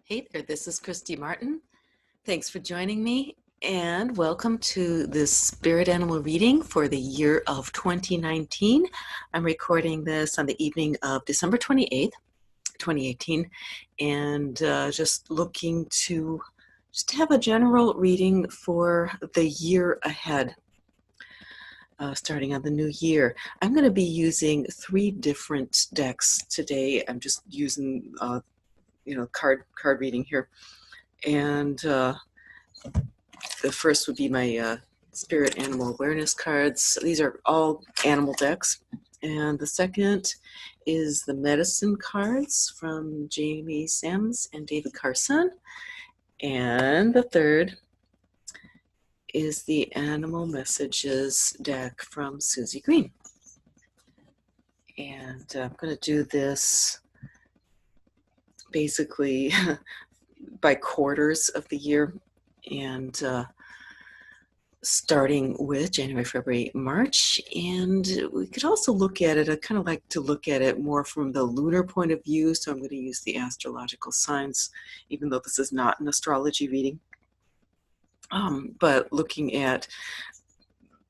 Hey there, this is Christy Martin. Thanks for joining me and welcome to this spirit animal reading for the year of 2019. I'm recording this on the evening of December 28th, 2018, and just looking to have a general reading for the year ahead. Starting on the new year. I'm going to be using 3 different decks today. I'm just using card reading here. And the first would be my spirit animal awareness cards. These are all animal decks. And the second is the medicine cards from Jamie Sams and David Carson. And the third is the animal messages deck from Susie Green. And I'm going to do this basically by quarters of the year, and starting with January, February, March. And we could also look at it, I kind of like to look at it more from the lunar point of view, so I'm going to use the astrological signs, even though this is not an astrology reading. But looking at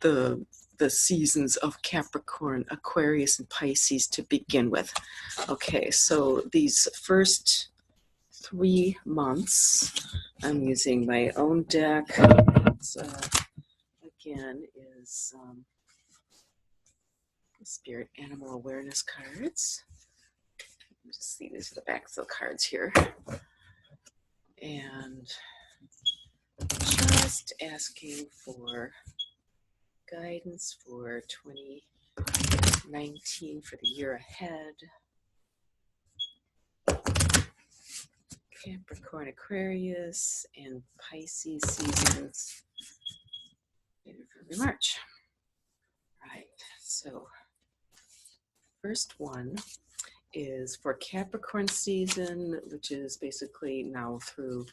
the seasons of Capricorn, Aquarius, and Pisces to begin with. Okay, so these first 3 months, I'm using my own deck. Again, is Spirit Animal Awareness cards. Just see, these are the backs of the cards here. And just asking for guidance for 2019 for the year ahead. Capricorn, Aquarius, and Pisces seasons in February, March. Right, so first one is for Capricorn season, which is basically now through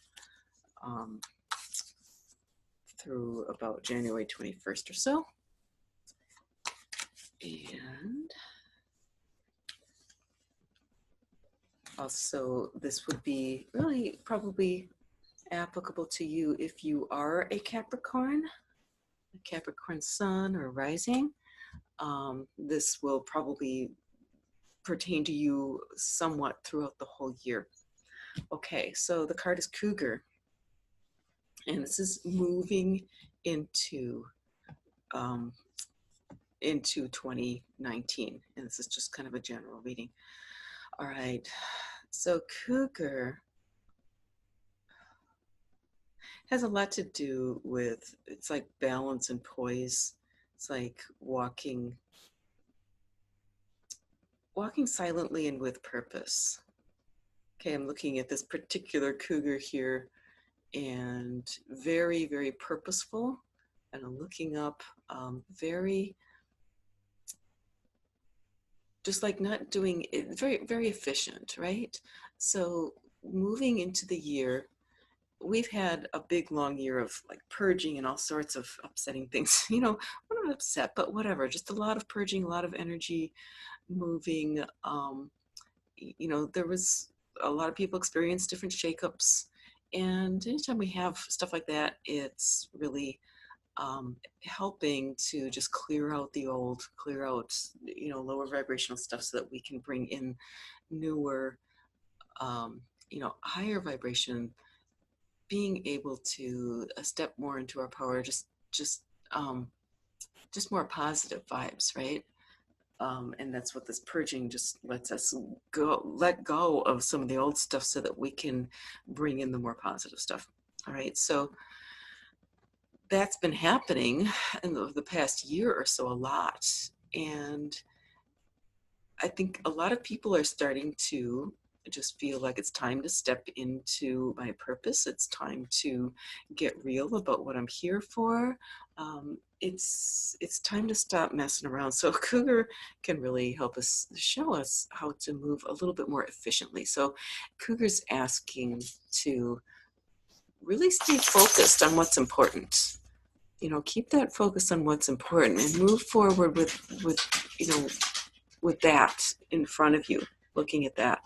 about January 21st or so. And also, this would be really probably applicable to you if you are a Capricorn sun or rising. This will probably pertain to you somewhat throughout the whole year. Okay, so the card is Cougar, and this is moving into 2019, and this is just kind of a general reading. All right, so Cougar has a lot to do with, it's like balance and poise. It's like walking silently and with purpose. Okay, I'm looking at this particular Cougar here, and very, very purposeful. And I'm looking up, very, just like not doing it, very, very efficient, right? So moving into the year, we've had a big long year of like purging and all sorts of upsetting things. We're not upset, but whatever, just a lot of purging, a lot of energy moving. There was a lot of people experienced different shakeups, and anytime we have stuff like that, it's really helping to just clear out the old, clear out lower vibrational stuff, so that we can bring in newer, higher vibration, being able to step more into our power, just more positive vibes, right? And that's what this purging just lets us let go of some of the old stuff, so that we can bring in the more positive stuff. All right, so that's been happening in the past year or so a lot. And I think a lot of people are starting to just feel like it's time to step into my purpose. It's time to get real about what I'm here for. It's time to stop messing around. So Cougar can really help us, show us how to move a little bit more efficiently. So Cougar's asking to really stay focused on what's important. Keep that focus on what's important and move forward with that in front of you, looking at that.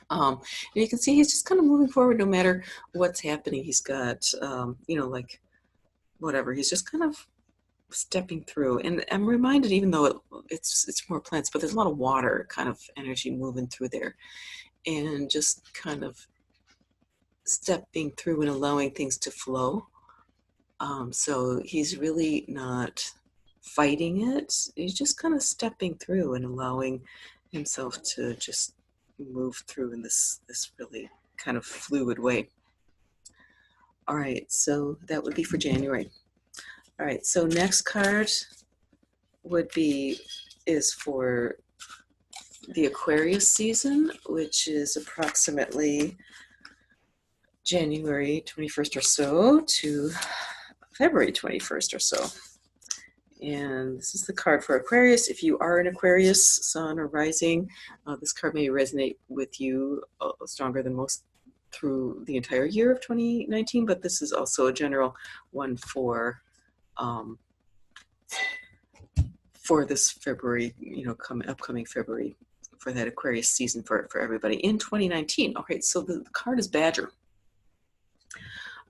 And you can see he's just kind of moving forward no matter what's happening. He's got, like whatever. He's just kind of stepping through. And I'm reminded, even though it's more plants, but there's a lot of water kind of energy moving through there. And just kind of stepping through and allowing things to flow. So he's really not fighting it. He's just kind of stepping through and allowing himself to just move through in this really kind of fluid way. All right, so that would be for January. All right, so next card is for the Aquarius season, which is approximately January 21st or so to February 21st or so. And this is the card for Aquarius. If you are an Aquarius, sun or rising, this card may resonate with you stronger than most through the entire year of 2019, but this is also a general one for this February, upcoming February, for that Aquarius season for everybody in 2019. Okay, so the card is Badger.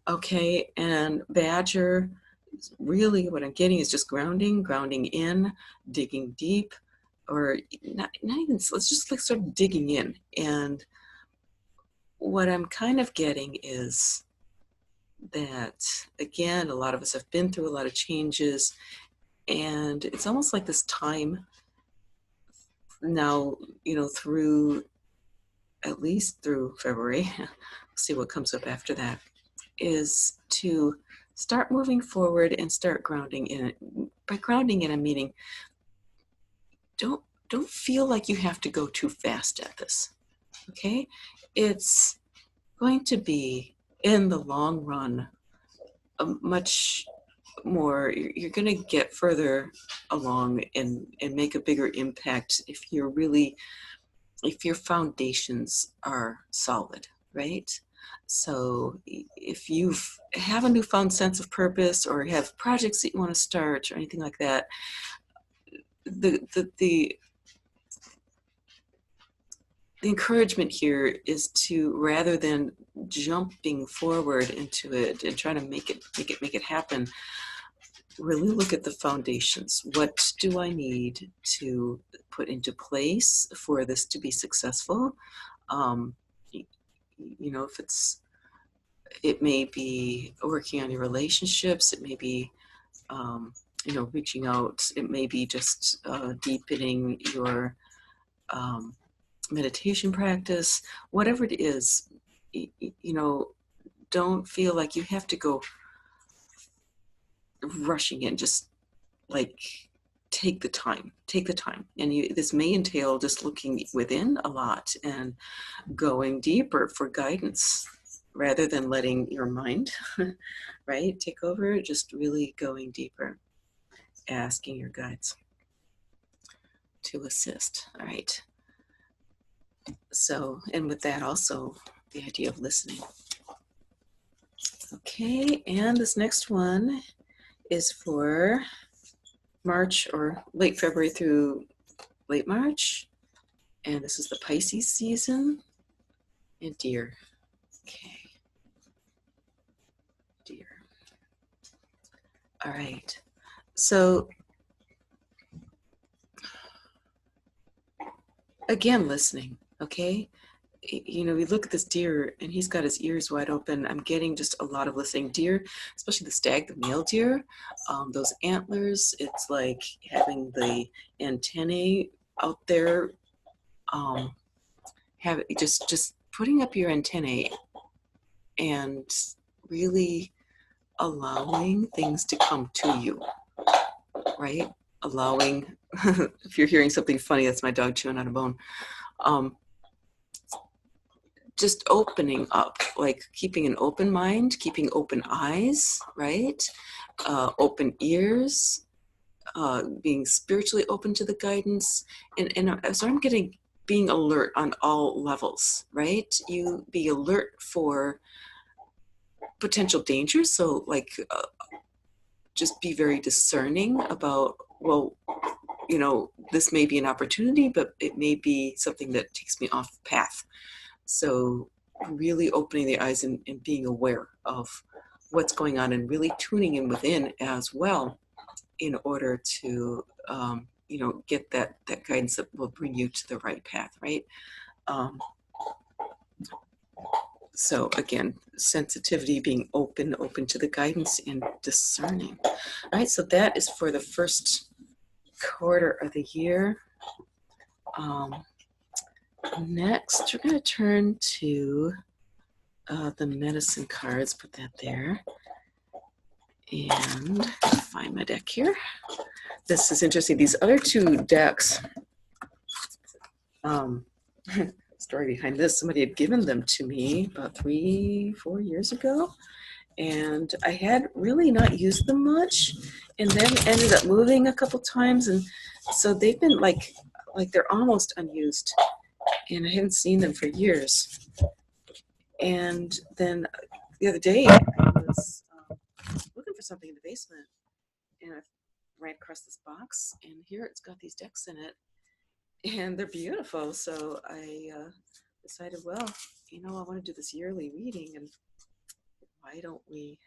Okay, and Badger, really what I'm getting is just grounding in, digging deep, or not even, let's just like sort of digging in. And what I'm kind of getting is that, again, a lot of us have been through a lot of changes, and it's almost like this time now, through, at least through February, see what comes up after that, is to start moving forward and start grounding in it. By grounding in, I'm meaning don't feel like you have to go too fast at this. Okay? It's going to be, in the long run, a much more, you're going to get further along and make a bigger impact if your foundations are solid, right? So if you have a newfound sense of purpose or have projects that you want to start or anything like that, the encouragement here is to, rather than jumping forward into it and trying to make it happen, really look at the foundations. What do I need to put into place for this to be successful? If it may be working on your relationships, it may be, reaching out, it may be just deepening your meditation practice, whatever it is, don't feel like you have to go rushing in. Just like take the time. And this may entail just looking within a lot and going deeper for guidance rather than letting your mind, right, take over. Just really going deeper, asking your guides to assist. All right. So, and with that also the idea of listening. Okay, and this next one is for March or late February through late March. And this is the Pisces season. And Deer. Okay. Deer. All right. So again, listening, okay? We look at this deer and he's got his ears wide open. I'm getting just a lot of listening. Deer, especially the stag, the male deer, those antlers, it's like having the antennae out there, just putting up your antennae and really allowing things to come to you, right? Allowing, if you're hearing something funny, that's my dog chewing on a bone. Just opening up, like keeping an open mind, keeping open eyes, right? Open ears, being spiritually open to the guidance. And so I'm getting being alert on all levels, right? You be alert for potential dangers. So like, just be very discerning about, well, this may be an opportunity, but it may be something that takes me off path. So really opening the eyes and being aware of what's going on and really tuning in within as well in order to get that guidance that will bring you to the right path, right? So again, sensitivity, being open to the guidance and discerning. All right, so that is for the first quarter of the year. Next, we're going to turn to the medicine cards. Put that there. And find my deck here. This is interesting. These other two decks, story behind this, somebody had given them to me about 3-4 years ago. And I had really not used them much, and then ended up moving a couple times, and so they've been like they're almost unused, and I haven't seen them for years. And then the other day I was looking for something in the basement, and I ran across this box, and here it's got these decks in it, and they're beautiful. So I decided, well, I want to do this yearly reading, and why don't we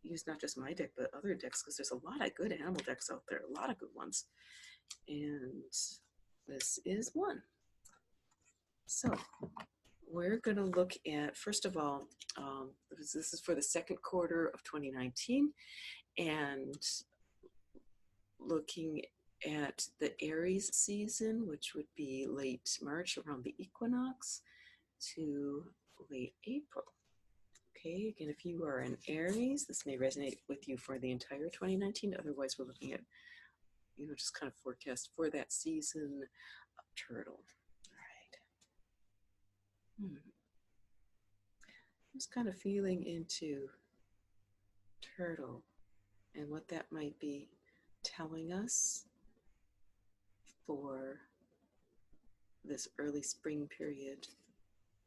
use not just my deck, but other decks, because there's a lot of good animal decks out there, a lot of good ones. And this is one. So we're going to look at, first of all, this is for the second quarter of 2019, and looking at the Aries season, which would be late March around the equinox to late April. Okay, again, if you are an Aries, this may resonate with you for the entire 2019. Otherwise, we're looking at, just kind of forecast for that season of Turtle. All right. Just kind of feeling into Turtle and what that might be telling us for this early spring period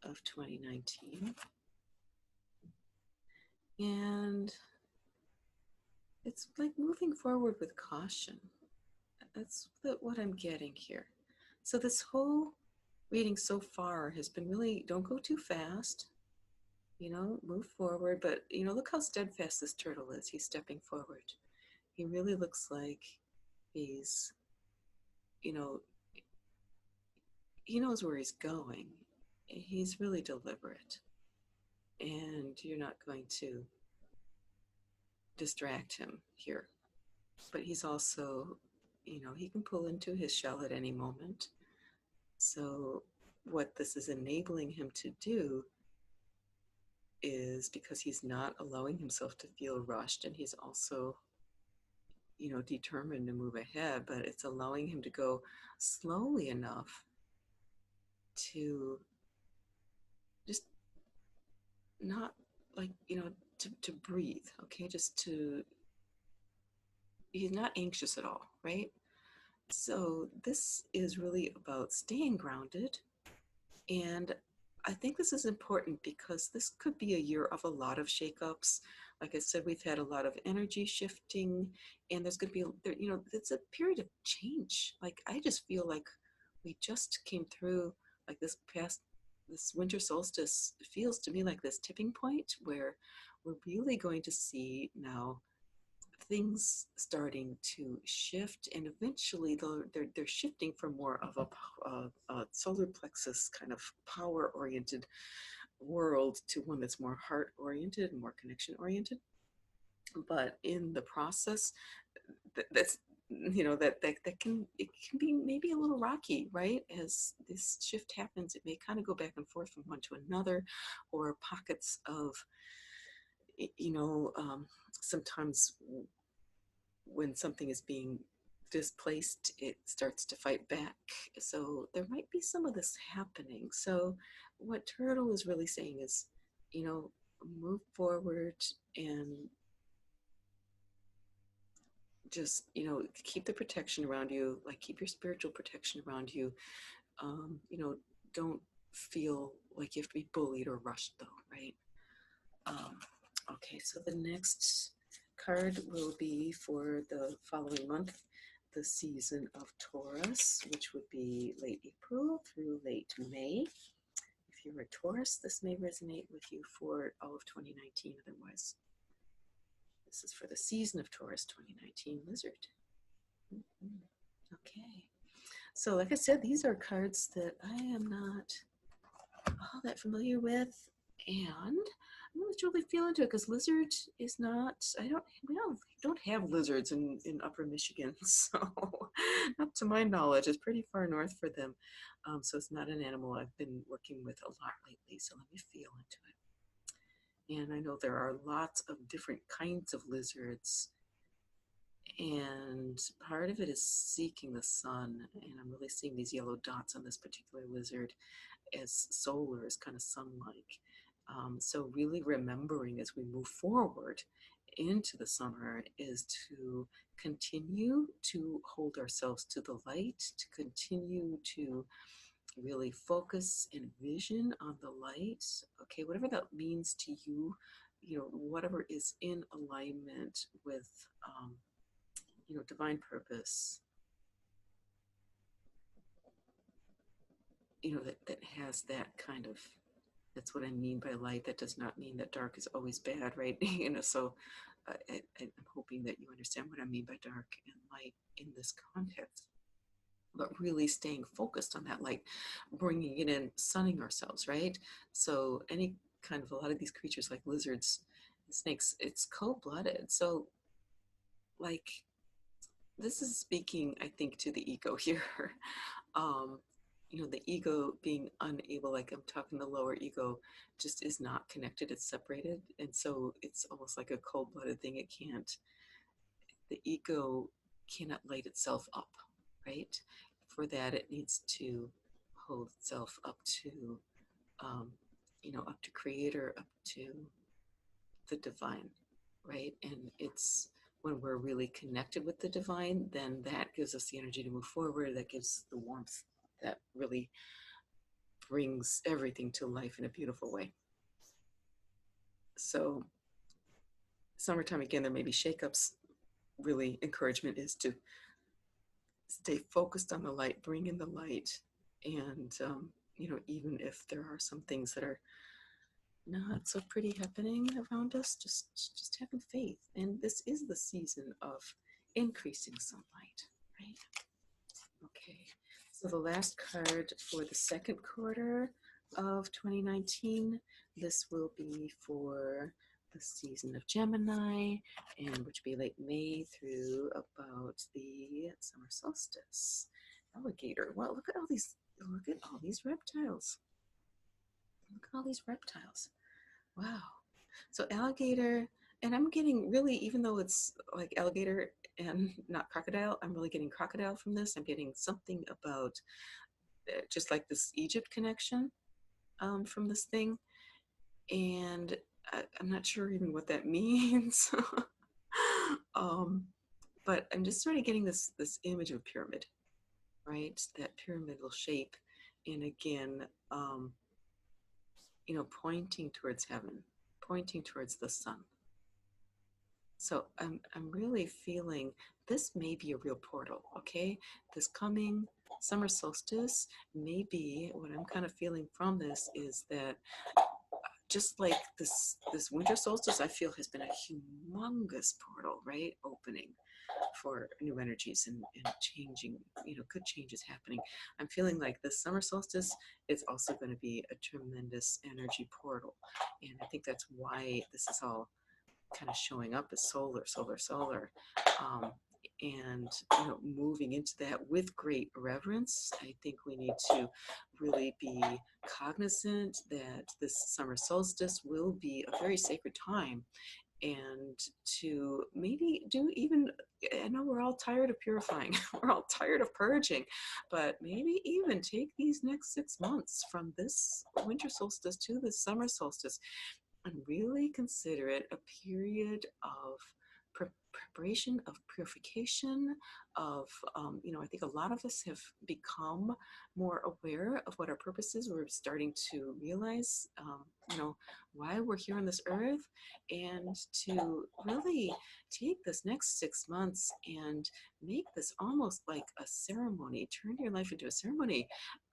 of 2019. And it's like moving forward with caution. That's what I'm getting here. So this whole reading so far has been really, don't go too fast, move forward. But, look how steadfast this turtle is. He's stepping forward. He really looks like he's, he knows where he's going. He's really deliberate. And you're not going to distract him here. But he's also, he can pull into his shell at any moment. So what this is enabling him to do is, because he's not allowing himself to feel rushed, and he's also, determined to move ahead, but it's allowing him to go slowly enough to just not to breathe, okay? He's not anxious at all, right? So this is really about staying grounded. And I think this is important because this could be a year of a lot of shakeups. Like I said, we've had a lot of energy shifting, and there's going to be, it's a period of change. Like, I just feel like we just came through, like, this winter solstice feels to me like this tipping point where we're really going to see now things starting to shift, and eventually they're shifting from more of a solar plexus kind of power-oriented world to one that's more heart-oriented and more connection-oriented. But in the process, that's that can be maybe a little rocky, right? As this shift happens, it may kind of go back and forth from one to another, or pockets of sometimes when something is being displaced, it starts to fight back. So there might be some of this happening. So what Turtle is really saying is, move forward and just, keep the protection around you, like keep your spiritual protection around you. Don't feel like you have to be bullied or rushed though, right? Okay, so the next card will be for the following month, the season of Taurus, which would be late April through late May. If if you're a Taurus, this may resonate with you for all of 2019. Otherwise, this is for the season of Taurus 2019 Lizard. Okay. So like I said, these are cards that I am not all that familiar with, and I'm really truly feel into it because lizard is not, we don't have lizards in upper Michigan, so not to my knowledge. It's pretty far north for them. So it's not an animal I've been working with a lot lately, so let me feel into it. And I know there are lots of different kinds of lizards, and part of it is seeking the sun, and I'm really seeing these yellow dots on this particular lizard as solar, as kind of sun-like. So really remembering as we move forward into the summer is to continue to hold ourselves to the light, to continue to really focus and vision on the light. Okay, whatever that means to you, whatever is in alignment with, divine purpose, that has that kind of, that's what I mean by light. That does not mean that dark is always bad, right? So I'm hoping that you understand what I mean by dark and light in this context. But really staying focused on that light, bringing it in, sunning ourselves, right? So any kind of, a lot of these creatures like lizards, snakes, it's cold-blooded. So like, this is speaking, I think, to the ego here. The ego being unable, like I'm talking the lower ego, just is not connected, it's separated. And so it's almost like a cold-blooded thing. The ego cannot light itself up, right? For that, it needs to hold itself up to, up to creator, up to the divine, right? And it's when we're really connected with the divine, then that gives us the energy to move forward. That gives the warmth that really brings everything to life in a beautiful way. So summertime, again, there may be shakeups. Really, encouragement is to stay focused on the light, bring in the light. And, even if there are some things that are not so pretty happening around us, just having faith. And this is the season of increasing sunlight, right? Okay, so the last card for the second quarter of 2019, this will be for the season of Gemini, and which will be late May through about the summer solstice. Alligator. Wow, look at all these reptiles. Look at all these reptiles. Wow. So alligator, and I'm getting really, even though it's like alligator and not crocodile, I'm really getting crocodile from this. I'm getting something about just like this Egypt connection from this thing. And I'm not sure even what that means. But I'm just sort of getting this image of a pyramid, right? That pyramidal shape. And again, pointing towards heaven, pointing towards the sun. So I'm really feeling this may be a real portal, okay? This coming summer solstice may be, what I'm kind of feeling from this is that just like this winter solstice, I feel has been a humongous portal, right? Opening for new energies and changing, good changes happening. I'm feeling like this summer solstice is also going to be a tremendous energy portal. And I think that's why this is all kind of showing up as solar. And moving into that with great reverence. I think we need to really be cognizant that this summer solstice will be a very sacred time, and to maybe do even, I know we're all tired of purifying, we're all tired of purging, but maybe even take these next 6 months from this winter solstice to the summer solstice and really consider it a period of preparation, of purification, of, I think a lot of us have become more aware of what our purpose is. We're starting to realize, why we're here on this earth, and to really take this next 6 months and make this almost like a ceremony, turn your life into a ceremony,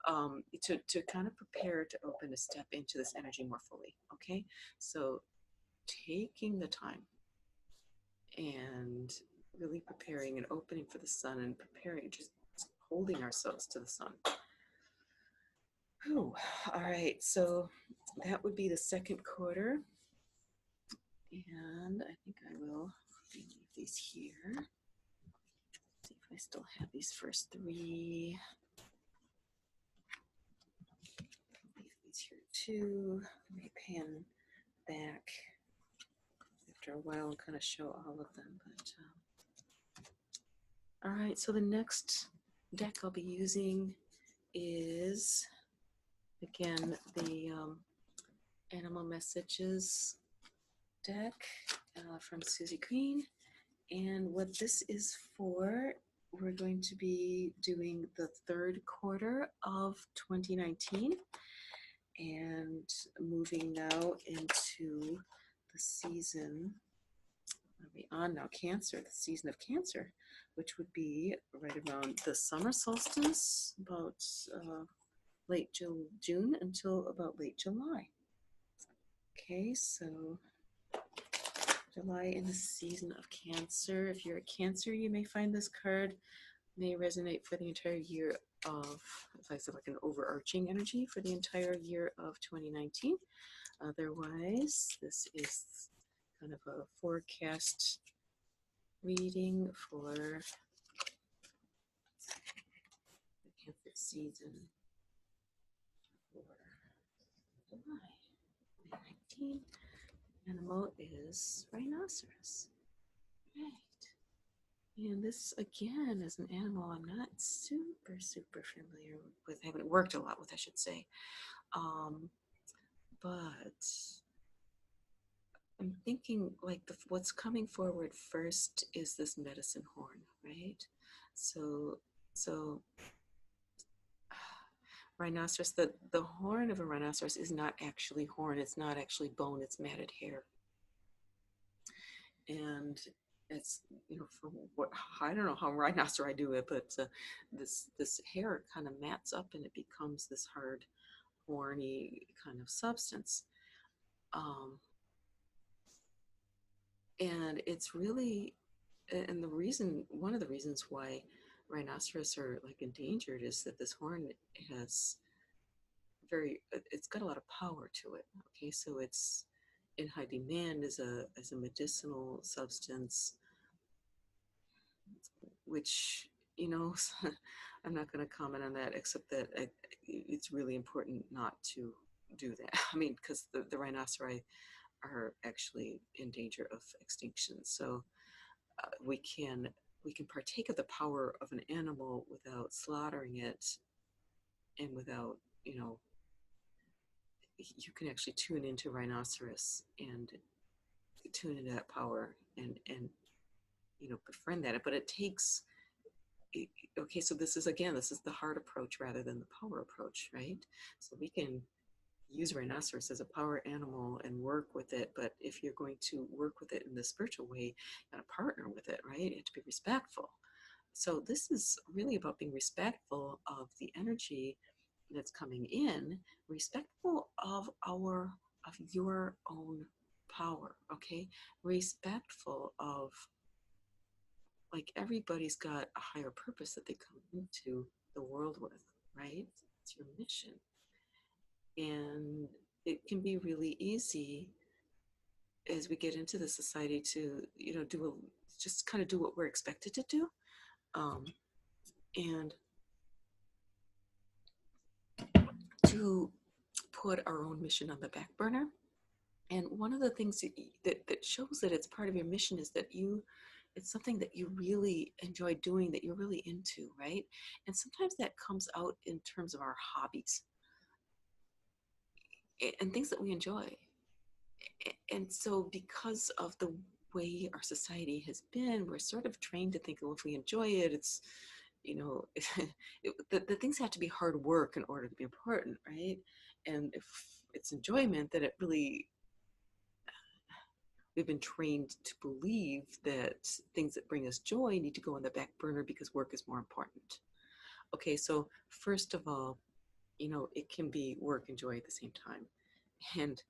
to kind of prepare to open a step into this energy more fully. Okay, so taking the time and really preparing and opening for the sun, and preparing, just holding ourselves to the sun. Whew. All right, so that would be the second quarter, and I think I will leave these here. See if I still have these first three. Leave these here too. Let me pan back after a while and kind of show all of them. But all right, so the next deck I'll be using is, again, the Animal Messages deck from Susie Green. And what this is for, we're going to be doing the third quarter of 2019 and moving now into the season. Are we on now? Cancer, the season of Cancer, which would be right around the summer solstice, about late June until about late July. Okay, so July in the season of Cancer. If you're a Cancer, you may find this card may resonate for the entire year of, if I said, like an overarching energy for the entire year of 2019. Otherwise, this is kind of a forecast reading for the Cancer season for July 2019. Animal is rhinoceros. Right. And this, again, is an animal I'm not super familiar with. I haven't worked a lot with, I should say. But I'm thinking, like, what's coming forward first is this medicine horn, right? So rhinoceros, the horn of a rhinoceros is not actually horn. It's not actually bone. It's matted hair. And it's, from what, I don't know how rhinoceri do it, but this hair kind of mats up and it becomes this hard, horny kind of substance. And it's really, and one of the reasons why rhinoceros are like endangered is that this horn has it's got a lot of power to it. Okay, so it's in high demand as a medicinal substance, which, I'm not going to comment on that, except that it's really important not to do that. I mean, because the rhinoceri are actually in danger of extinction. So we can partake of the power of an animal without slaughtering it, and without, you can actually tune into rhinoceros and tune into that power, and befriend that. But it takes, okay, so this is the heart approach rather than the power approach, right? So we can use rhinoceros as a power animal and work with it, but if you're going to work with it in the spiritual way, you got to partner with it, right? You have to be respectful. So this is really about being respectful of the energy that's coming in, respectful of your own power, okay? Respectful of, like, everybody's got a higher purpose that they come into the world with, right? It's your mission. And it can be really easy as we get into the society to, just kind of do what we're expected to do. And to put our own mission on the back burner. And one of the things that shows that it's part of your mission is that it's something that you really enjoy doing, that you're really into, right? And sometimes that comes out in terms of our hobbies and things that we enjoy. And so because of the way our society has been, we're sort of trained to think, well, if we enjoy it, it's, you know, the things have to be hard work in order to be important, right? And if it's enjoyment, then it really, we've been trained to believe that things that bring us joy need to go on the back burner because work is more important. Okay, so first of all, you know, it can be work and joy at the same time. And,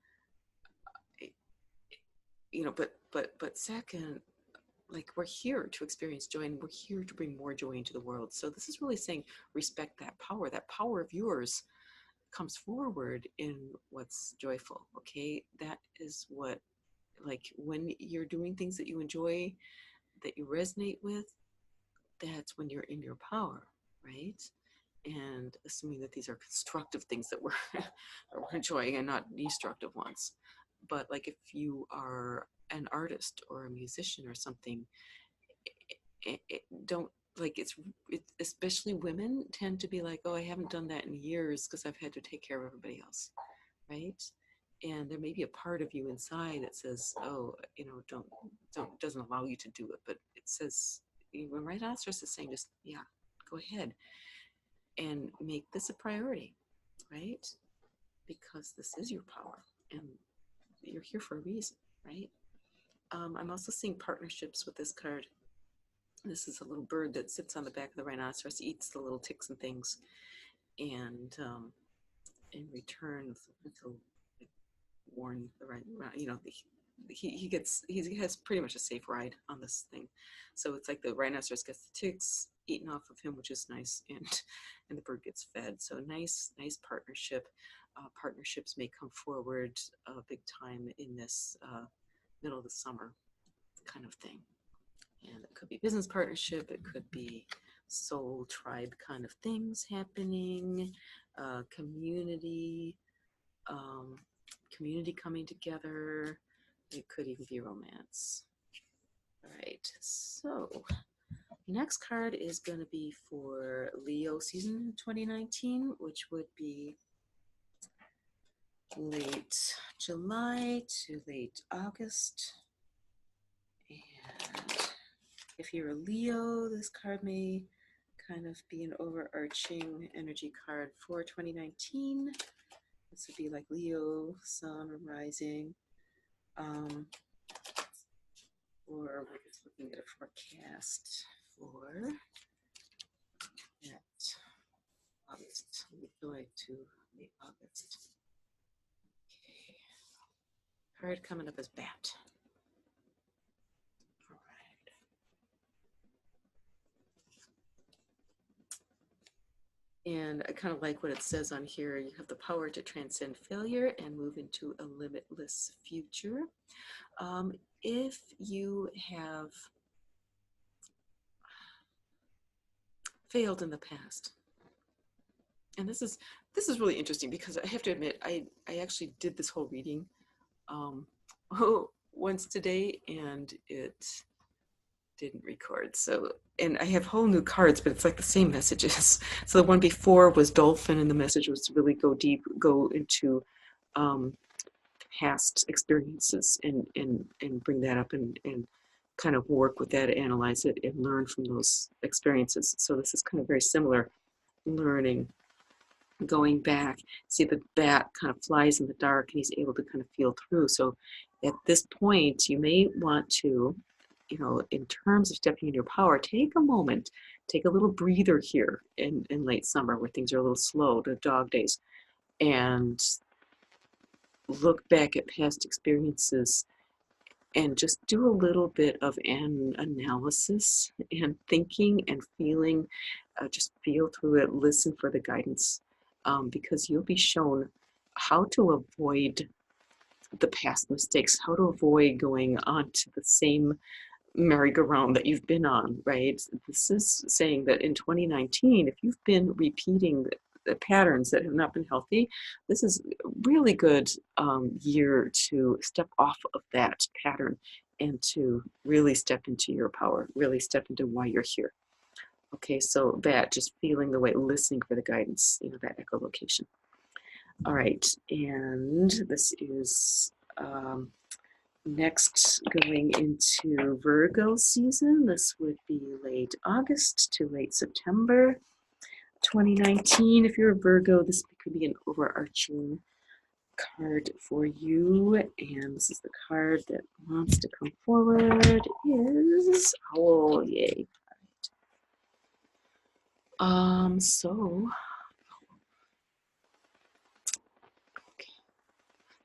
you know, but second, like, we're here to experience joy and we're here to bring more joy into the world. So this is really saying respect that power of yours comes forward in what's joyful. Okay, that is what, like, when you're doing things that you enjoy, that you resonate with, that's when you're in your power, right? And assuming that these are constructive things that we're, we're enjoying and not destructive ones. But like, if you are an artist or a musician or something, don't, like, especially women tend to be like, oh, I haven't done that in years because I've had to take care of everybody else, right? And there may be a part of you inside that says, oh, you know, don't, doesn't allow you to do it, but it says, when rhinoceros is saying, just, yeah, go ahead and make this a priority, right? Because this is your power and you're here for a reason, right? I'm also seeing partnerships with this card. This is a little bird that sits on the back of the rhinoceros, eats the little ticks and things, and in return, he'll warn the rhino, you know, he has pretty much a safe ride on this thing. So it's like the rhinoceros gets the ticks eaten off of him, which is nice, and the bird gets fed. So nice partnership. Partnerships may come forward big time in this middle of the summer kind of thing. And it could be business partnership, it could be soul tribe kind of things happening, community, community coming together. It could even be romance. All right, so next card is going to be for Leo season 2019, which would be late July to late August. And if you're a Leo, this card may kind of be an overarching energy card for 2019. This would be like Leo, Sun, or Rising. Or we're just looking at a forecast for that August, July to late August. Okay. Card coming up as Bat. All right. And I kind of like what it says on here. You have the power to transcend failure and move into a limitless future. If you have failed in the past, and this is really interesting because I have to admit, I actually did this whole reading once today and it didn't record. So, and I have whole new cards, but it's like the same messages. So the one before was Dolphin, and the message was to really go deep, go into past experiences and bring that up and kind of work with that, analyze it, and learn from those experiences. So this is kind of very similar, learning, going back. See, the bat kind of flies in the dark and he's able to kind of feel through. So at this point, you may want to, you know, in terms of stepping in your power, take a moment, take a little breather here in late summer where things are a little slow, the dog days, and look back at past experiences and just do a little bit of an analysis and thinking and feeling. Just feel through it, listen for the guidance, because you'll be shown how to avoid the past mistakes, how to avoid going on to the same merry-go-round that you've been on, right? This is saying that in 2019, if you've been repeating the patterns that have not been healthy, this is a really good year to step off of that pattern and to really step into your power, really step into why you're here. Okay, so that, just feeling the way, listening for the guidance, you know, that echolocation. All right, and this is Next, going into Virgo season, this would be late August to late September 2019. If you're a Virgo, this could be an overarching card for you. And this is the card that wants to come forward is Owl. Yay.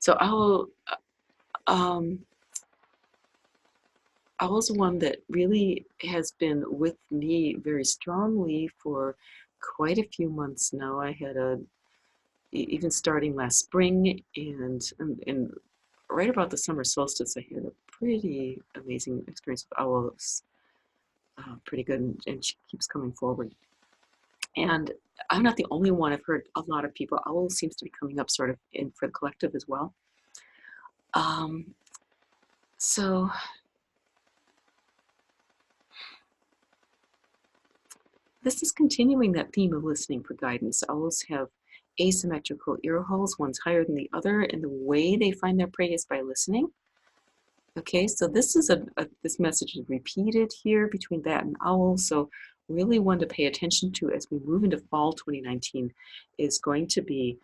So Owl's one that really has been with me very strongly for quite a few months now. I had even starting last spring and right about the summer solstice, I had a pretty amazing experience with Owl. It was pretty good, and she keeps coming forward. And I'm not the only one. I've heard a lot of people. Owl seems to be coming up sort of in for the collective as well. So this is continuing that theme of listening for guidance. Owls have asymmetrical ear holes, one's higher than the other, and the way they find their prey is by listening. Okay, so this is this message is repeated here between that and owl. So really one to pay attention to as we move into fall 2019 is going to be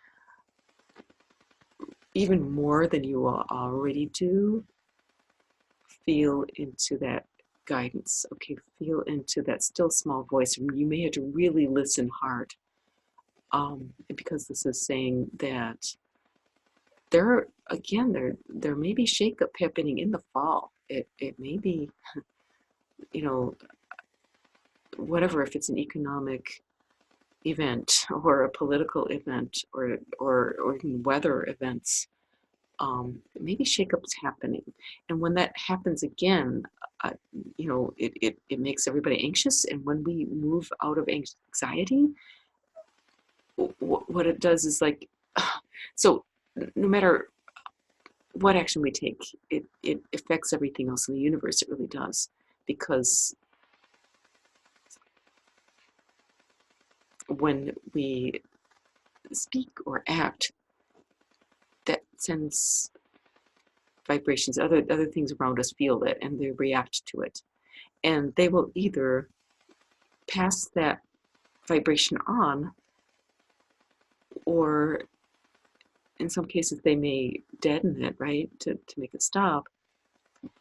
even more than you already do. Feel into that guidance. Okay, feel into that still small voice. You may have to really listen hard, because this is saying that there may be shakeup happening in the fall. It may be, whatever, if it's an economic event or a political event or even weather events. Maybe shakeup's happening, and when that happens again, it makes everybody anxious. And when we move out of anxiety, what it does is like, so no matter what action we take, it affects everything else in the universe. It really does, because when we speak or act, that sends vibrations. Other things around us feel it and they react to it, and they will either pass that vibration on, or in some cases they may deaden it, right, to make it stop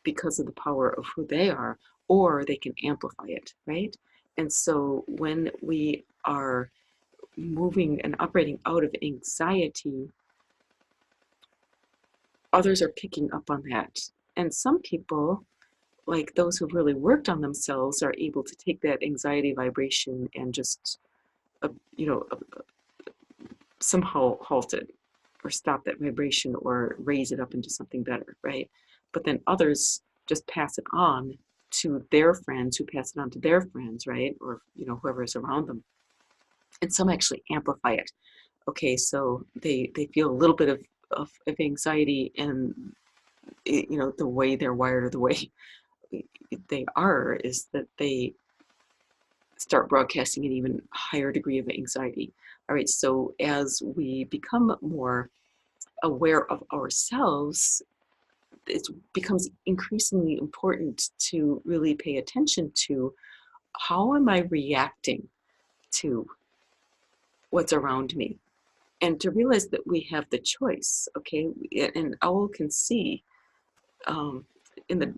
because of the power of who they are, or they can amplify it, right? And so when we are moving and operating out of anxiety, others are picking up on that. And some people, like those who've really worked on themselves, are able to take that anxiety vibration and just, somehow halt it or stop that vibration or raise it up into something better, right? But then others just pass it on to their friends, who pass it on to their friends, right? Or, whoever is around them. And some actually amplify it. Okay, so they feel a little bit of anxiety, and the way they're wired, or the way they are, is that they start broadcasting an even higher degree of anxiety. All right, so as we become more aware of ourselves, it becomes increasingly important to really pay attention to, how am I reacting to what's around me? And to realize that we have the choice, okay? And owl can see in the,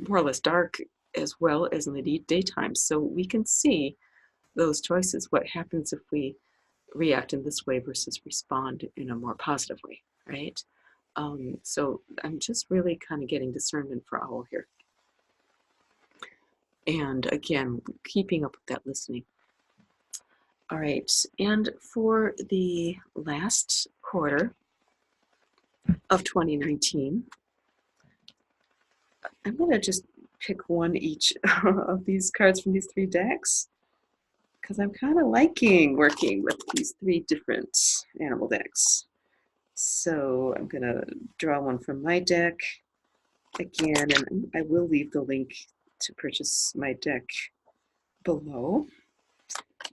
more or less dark as well as in the daytime. So we can see those choices. What happens if we react in this way versus respond in a more positive way, right? So I'm just really kind of getting discernment for owl here. And again, keeping up with that listening. All right, and for the last quarter of 2019, I'm going to just pick one each of these cards from these three decks, because I'm kind of liking working with these three different animal decks. So I'm going to draw one from my deck again, and I will leave the link to purchase my deck below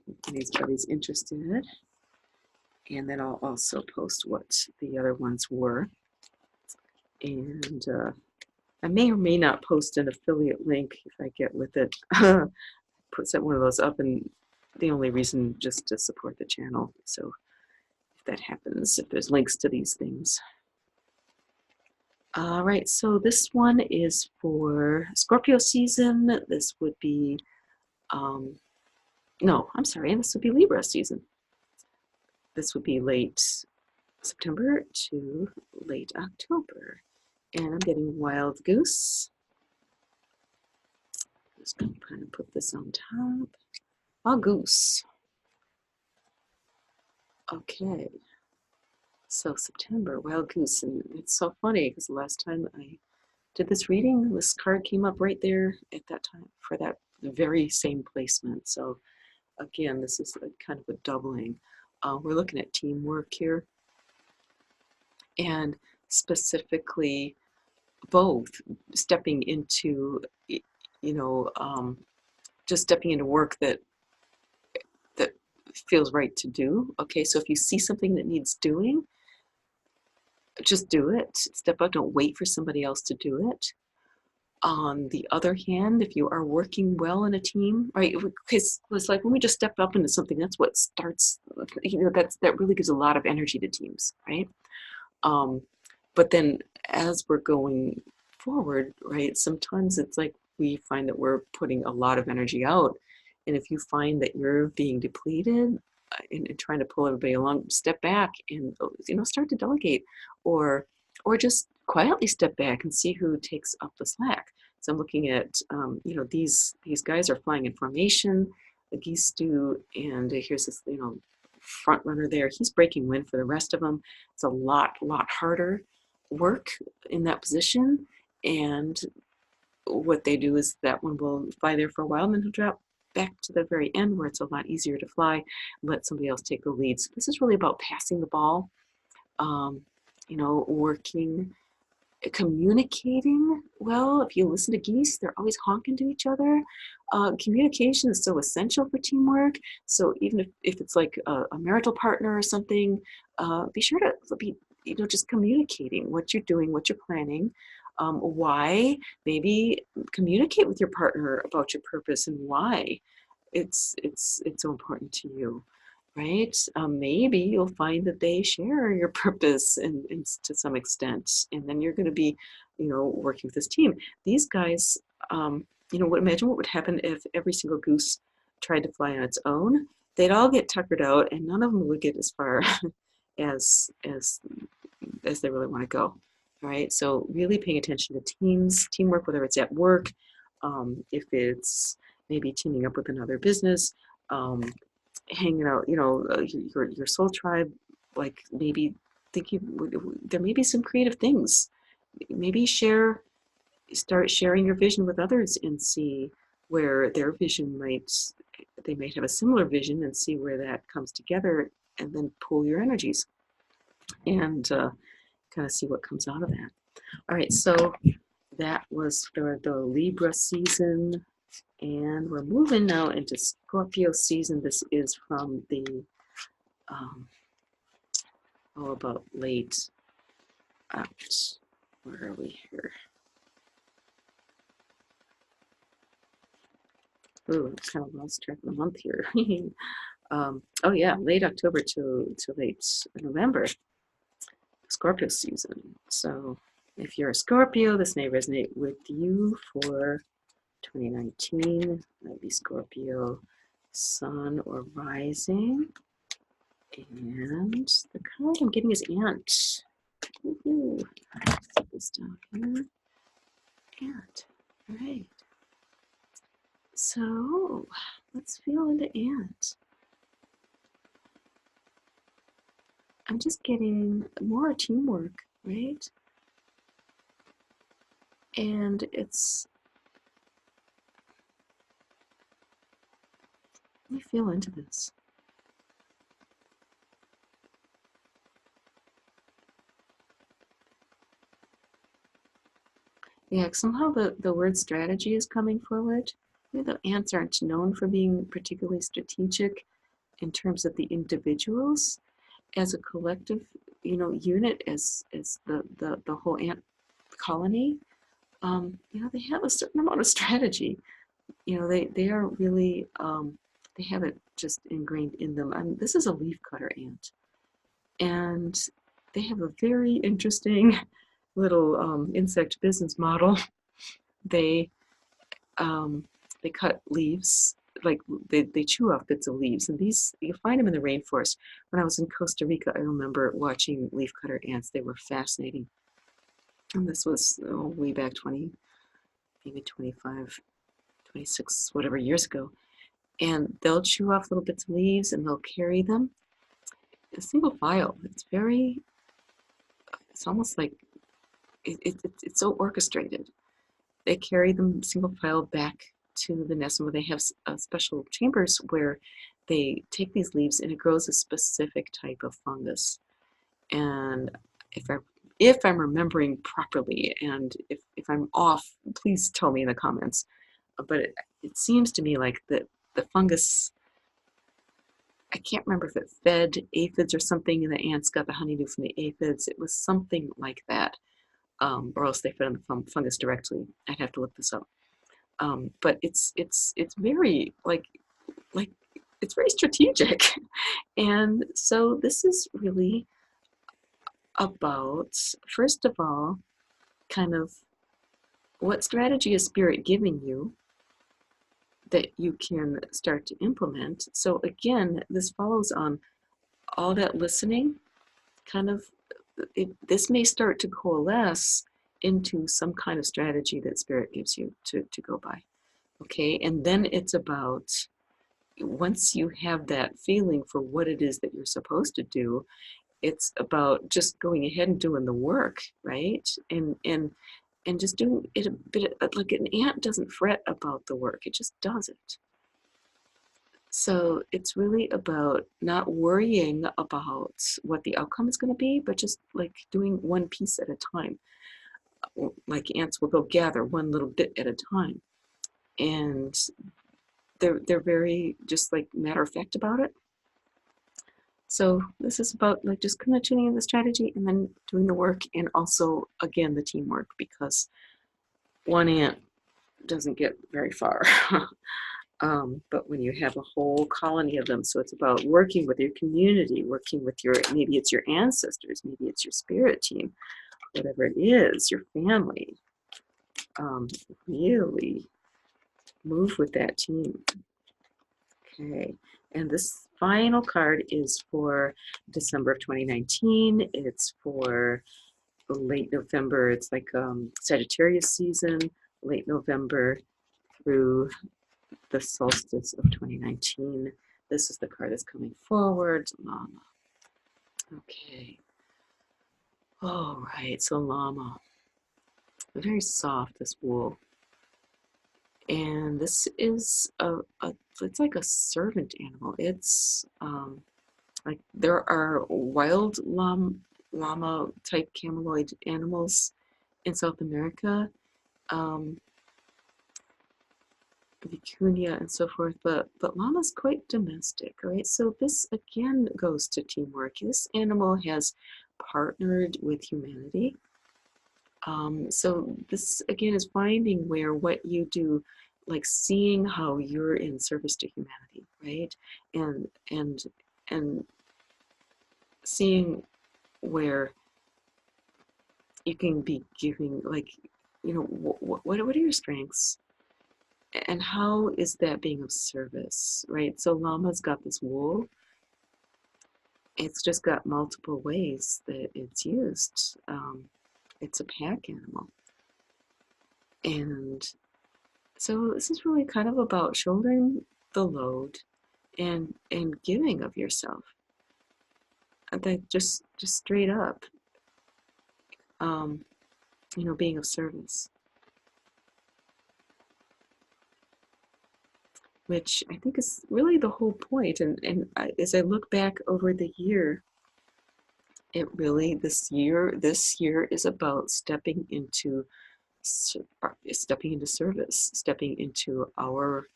if anybody's interested. And then I'll also post what the other ones were. And I may or may not post an affiliate link if I get with it. Set one of those up, and the only reason just to support the channel. So if that happens, if there's links to these things. All right, so this one is for Scorpio season. This would be, no, I'm sorry, this would be Libra season. This would be late September to late October. And I'm getting Wild Goose. Just going to kind of put this on top. Wild Goose. Okay. So September, Wild Goose. And it's so funny because the last time I did this reading, this card came up right there at that time for that very same placement. So again, this is kind of a doubling. We're looking at teamwork here. And specifically both stepping into, just stepping into work that feels right to do. Okay, so if you see something that needs doing, just do it. Step up, don't wait for somebody else to do it. On the other hand, if you are working well in a team, right, because it's like when we just step up into something, that's what starts, that really gives a lot of energy to teams, right? But then as we're going forward, right, sometimes it's like we find that we're putting a lot of energy out. And if you find that you're being depleted and trying to pull everybody along, step back and start to delegate, or just quietly step back and see who takes up the slack. So I'm looking at these guys are flying in formation. The geese do, and here's this front runner there. He's breaking wind for the rest of them. It's a lot harder work in that position, and what they do is that one will fly there for a while and then he'll drop back to the very end where it's a lot easier to fly and let somebody else take the lead. So this is really about passing the ball, working, communicating well. If you listen to geese, they're always honking to each other. Communication is so essential for teamwork. So even if it's like a marital partner or something, be sure to be just communicating what you're doing, what you're planning, why. Maybe communicate with your partner about your purpose and why it's so important to you, right? Maybe you'll find that they share your purpose and to some extent, and then you're going to be, working with this team. These guys, imagine what would happen if every single goose tried to fly on its own. They'd all get tuckered out, and none of them would get as far as they really want to go. All right, so really paying attention to teamwork, whether it's at work, if it's maybe teaming up with another business, hanging out, your soul tribe, like maybe thinking there may be some creative things. Maybe start sharing your vision with others and see where their vision they might have a similar vision and see where that comes together, and then pool your energies and kind of see what comes out of that. All right, so that was for the Libra season, and we're moving now into Scorpio season. This is from the, about late where are we here? Ooh, I kind of lost track of the month here. Oh yeah, late October to late November, Scorpio season. So if you're a Scorpio, this may resonate with you for 2019. That'd be Scorpio Sun or Rising. And the card I'm getting is Ant. Woohoo. Put this down here. Ant. All right. So let's feel into Ant. I'm just getting more teamwork, right? And it's, let me feel into this. Yeah, somehow the word strategy is coming forward. Maybe the ants aren't known for being particularly strategic in terms of the individuals. As a collective, unit, as the whole ant colony, they have a certain amount of strategy. They are really, they have it just ingrained in them. This is a leafcutter ant, and they have a very interesting little insect business model. They they cut leaves, like they chew off bits of leaves, and these you find them in the rainforest. When I was in Costa Rica, I remember watching leafcutter ants. They were fascinating, and this was way back 20, maybe 25, 26, whatever years ago. And they'll chew off little bits of leaves, and they'll carry them in single file. It's almost like it's so orchestrated. They carry them single file back to the nest, where they have special chambers where they take these leaves, and it grows a specific type of fungus. And if I'm remembering properly, and if I'm off, please tell me in the comments. But it seems to me like the fungus, I can't remember if it fed aphids or something, and the ants got the honeydew from the aphids. It was something like that, or else they fed on the fungus directly. I'd have to look this up. But it's very it's very strategic, and so this is really about, first of all, kind of what strategy is Spirit giving you that you can start to implement. So again, this follows on all that listening. Kind of, this may start to coalesce into some kind of strategy that Spirit gives you to go by. Okay, and then it's about, once you have that feeling for what it is that you're supposed to do, it's about just going ahead and doing the work, right? And just doing it a bit, like an ant doesn't fret about the work, it just does it. So it's really about not worrying about what the outcome is going to be, but just like doing one piece at a time. Like ants will go gather one little bit at a time, and they're very just like matter of fact about it. So this is about like just kind of tuning in the strategy and then doing the work, and also again the teamwork, because one ant doesn't get very far. But when you have a whole colony of them, so it's about working with your community, working with maybe it's your ancestors, maybe it's your spirit team, whatever it is, your family. Really move with that team. Okay, and this final card is for December of 2019. It's for late November. It's like Sagittarius season, late November through the solstice of 2019. This is the card that's coming forward, Llama. Okay. All right, so Llama. Very soft, this wool. And this is it's like a servant animal. It's like there are wild llama type cameloid animals in South America, vicuña and so forth, but llama's quite domestic, right? So this again goes to teamwork. This animal has partnered with humanity. So this again is finding where what you do, like seeing how you're in service to humanity, right? And seeing where you can be giving, like, what are your strengths, and how is that being of service, right? So llama's got this wool. It's just got multiple ways that it's used. It's a pack animal. And so this is really kind of about shouldering the load and giving of yourself. That just straight up, being of service. Which I think is really the whole point. And as I look back over the year, it really, this year is about stepping into service, stepping into our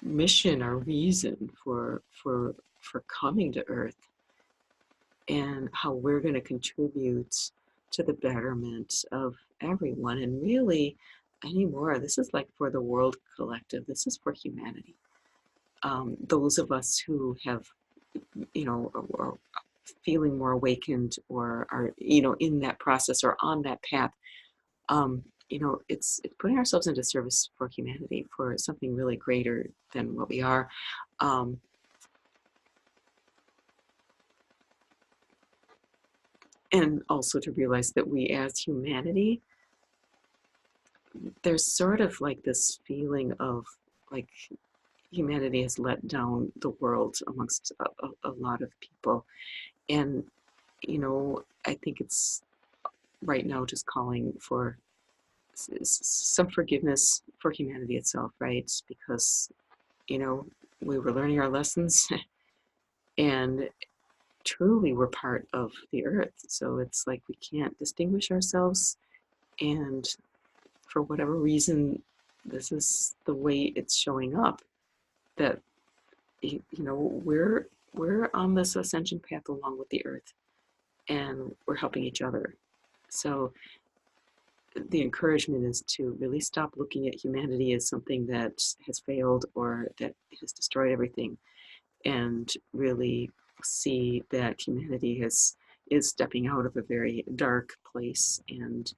mission, our reason for coming to Earth, and how we're going to contribute to the betterment of everyone. And really, anymore, this is like for the world collective. This is for humanity. Those of us who have, are feeling more awakened or are, in that process or on that path, it's putting ourselves into service for humanity, for something really greater than what we are. Um, and also to realize that we as humanity, there's sort of like this feeling of like humanity has let down the world amongst a lot of people. And, I think it's right now just calling for some forgiveness for humanity itself, right? Because, you know, we were learning our lessons and truly we're part of the earth. So it's like we can't distinguish ourselves. And for whatever reason, this is the way it's showing up, that, we're on this ascension path along with the earth and we're helping each other. So the encouragement is to really stop looking at humanity as something that has failed or that has destroyed everything, and really see that humanity is stepping out of a very dark place and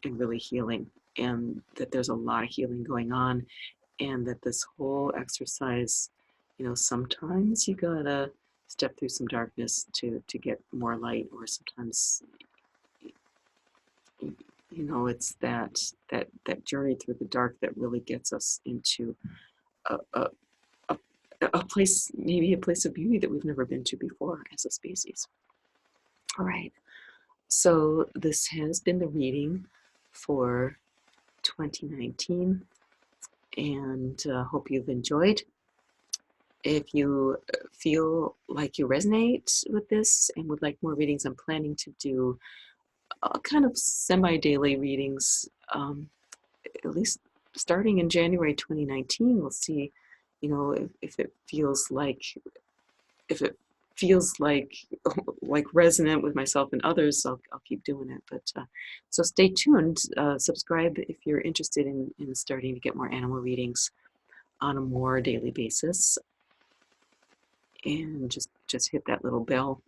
really healing, and that there's a lot of healing going on, and that this whole exercise, sometimes you gotta step through some darkness to get more light, or sometimes it's that journey through the dark that really gets us into a, a, a, a place, maybe a place of beauty that we've never been to before as a species. All right, so this has been the reading for 2019, and hope you've enjoyed. If you feel like you resonate with this and would like more readings, I'm planning to do kind of semi-daily readings, at least starting in January 2019. We'll see, if it feels like, if it feels like resonant with myself and others, I'll keep doing it. But so stay tuned. Subscribe if you're interested in starting to get more animal readings on a more daily basis, and just hit that little bell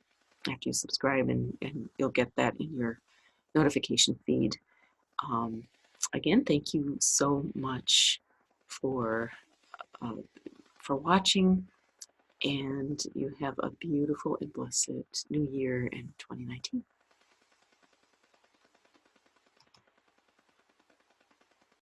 after you subscribe, and you'll get that in your notification feed. Um, Again, thank you so much for uh, for watching, and you have a beautiful and blessed new year in 2019.